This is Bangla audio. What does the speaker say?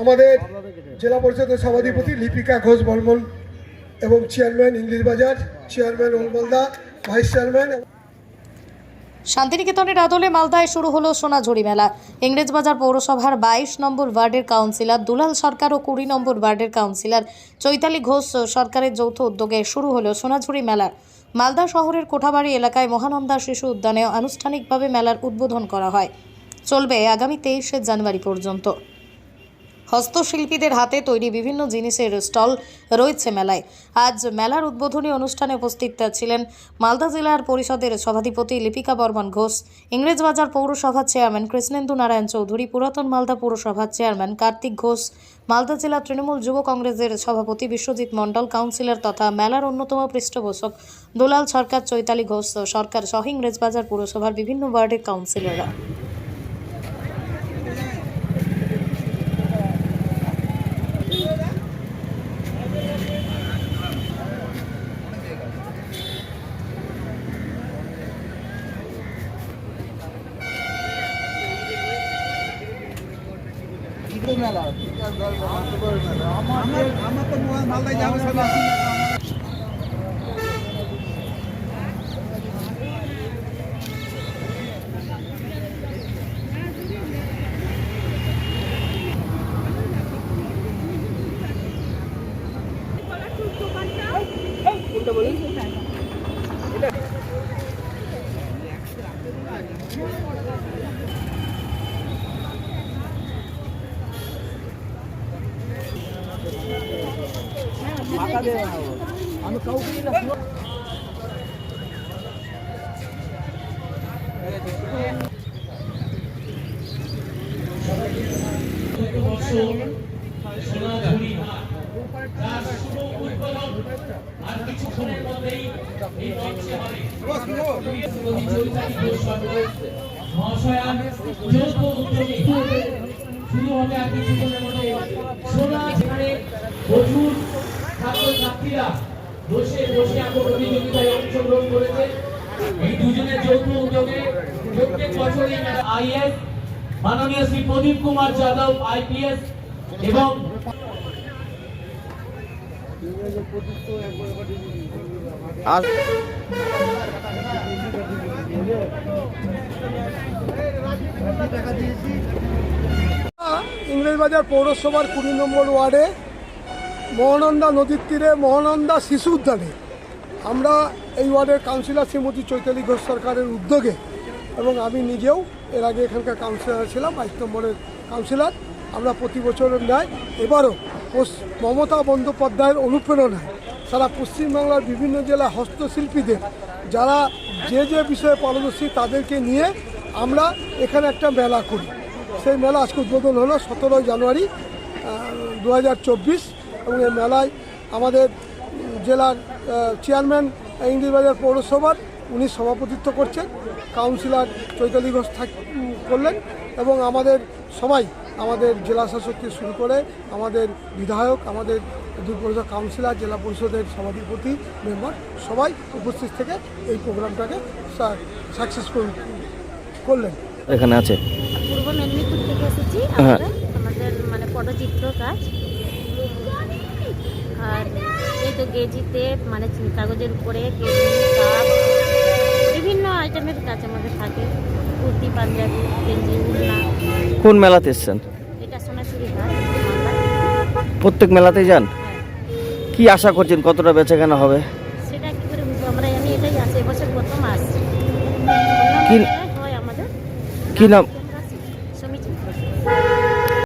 আমাদের জেলা পরিষদের সভাধিপতি লিপিকা ঘোষ বর্মন এবং চেয়ারম্যান ইংলিশ বাজার, চেয়ারম্যান ওলমালদা, ভাইস চেয়ারম্যান। শান্তিনিকেতনের আদলে মালদায় শুরু হলো সোনাঝুরি মেলা। ইংরেজবাজার পৌরসভার 22 নম্বর ওয়ার্ডের কাউন্সিলর দুলাল সরকার ও 20 নম্বর ওয়ার্ডের কাউন্সিলর চৈতালি ঘোষ সরকারের যৌথ উদ্যোগে শুরু হলো সোনাঝুরি মেলা। মালদা শহরের কোঠাবাড়ি এলাকায় মহানন্দা শিশু উদ্যানে আনুষ্ঠানিকভাবে মেলার উদ্বোধন করা হয়। চলবে আগামী 23 জানুয়ারি পর্যন্ত। হস্তশিল্পীদের হাতে তৈরি বিভিন্ন জিনিসের স্টল রয়েছে মেলায়। আজ মেলার উদ্বোধনী অনুষ্ঠানে উপস্থিত ছিলেন মালদা জেলার পরিষদের সভাধিপতি লিপিকা বর্মন ঘোষ, ইংরেজবাজার পৌরসভার চেয়ারম্যান কৃষ্ণেন্দু নারায়ণ চৌধুরী, পুরাতন মালদা পৌরসভার চেয়ারম্যান কার্তিক ঘোষ, মালদা জেলা তৃণমূল যুব কংগ্রেসের সভাপতি বিশ্বজিৎ মণ্ডল, কাউন্সিলর তথা মেলার অন্যতম পৃষ্ঠপোষক দুলাল সরকার, চৈতালি ঘোষ সরকার সহ ইংরেজবাজার পৌরসভার বিভিন্ন ওয়ার্ডের কাউন্সিলররা। আমার তো মালদায় যাবো সবাই। আমি কাউকে আর কিছুক্ষণের মধ্যেই এই মঞ্চে হবে মহাশয়া যৌথ উদ্যোগে শুরু হবে আর কিছুক্ষণের মধ্যে সোনা, যেখানে প্রচুর ছাত্রছাত্রীরা বসে বসে এখন প্রতিযোগিতায় অংশগ্রহণ করেছে। এই দুজনের যৌথ উদ্যোগে প্রত্যেক বছরই আইএস মাননীয় শ্রী প্রদীপ কুমার যাদব আইপিএস এবং ইংরেজবাজার পৌরসভার 20 নম্বর ওয়ার্ডে মহানন্দা নদীর তীরে মহানন্দা শিশু উদ্যানে আমরা এই ওয়ার্ডের কাউন্সিলর শ্রীমতী চৈতালি ঘোষ সরকারের উদ্যোগে এবং আমি নিজেও এর আগে এখানকার কাউন্সিলর ছিলাম, 22 নম্বরের কাউন্সিলর। আমরা প্রতি বছরের ন্যায় এবারও মমতা বন্দ্যোপাধ্যায়ের অনুপ্রেরণায় সারা পশ্চিমবাংলার বিভিন্ন জেলা হস্তশিল্পীদের যারা যে যে বিষয়ে পারদর্শী তাদেরকে নিয়ে আমরা এখানে একটা মেলা করি। সেই মেলা আজকে উদ্বোধন হলো 17 জানুয়ারি 2024 এবং এই মেলায় আমাদের জেলার চেয়ারম্যান ইংরেজবাজার পৌরসভার উনি সভাপতিত্ব করছেন, কাউন্সিলর চৈতালি ঘোষ করলেন এবং আমাদের সবাই, আমাদের জেলা শাসক থেকে শুরু করে আমাদের বিধায়ক, আমাদের দুই পরিষদ কাউন্সিলর, জেলা পরিষদের সভাধিপতি, মেম্বার সবাই উপস্থিত থেকে এই প্রোগ্রামটাকে সাকসেসফুল করলেন। এখানে আছে পূর্ব মেদিনীপুর থেকে এসেছি। আমাদের মানে পটচিত্র কাজ আর এই তো গেজিতে মানে কাগজের উপরে কাপ বিভিন্ন আইটেমের কাজ আমাদের থাকে, কুর্তি, পাঞ্জাবি, গেঞ্জি, উড়না। কোন মেলাতে এসেছেন? এটা সোনাঝুরি হাট। প্রত্যেক মেলাতেই যান? কি আশা করছেন, কতটা বেচাকেনা হবে? সেটা কি করে বুঝবো আমরা, আমি এটাই আসি, এবছর প্রথম আসছি। কি হয় আমাদের কি নাম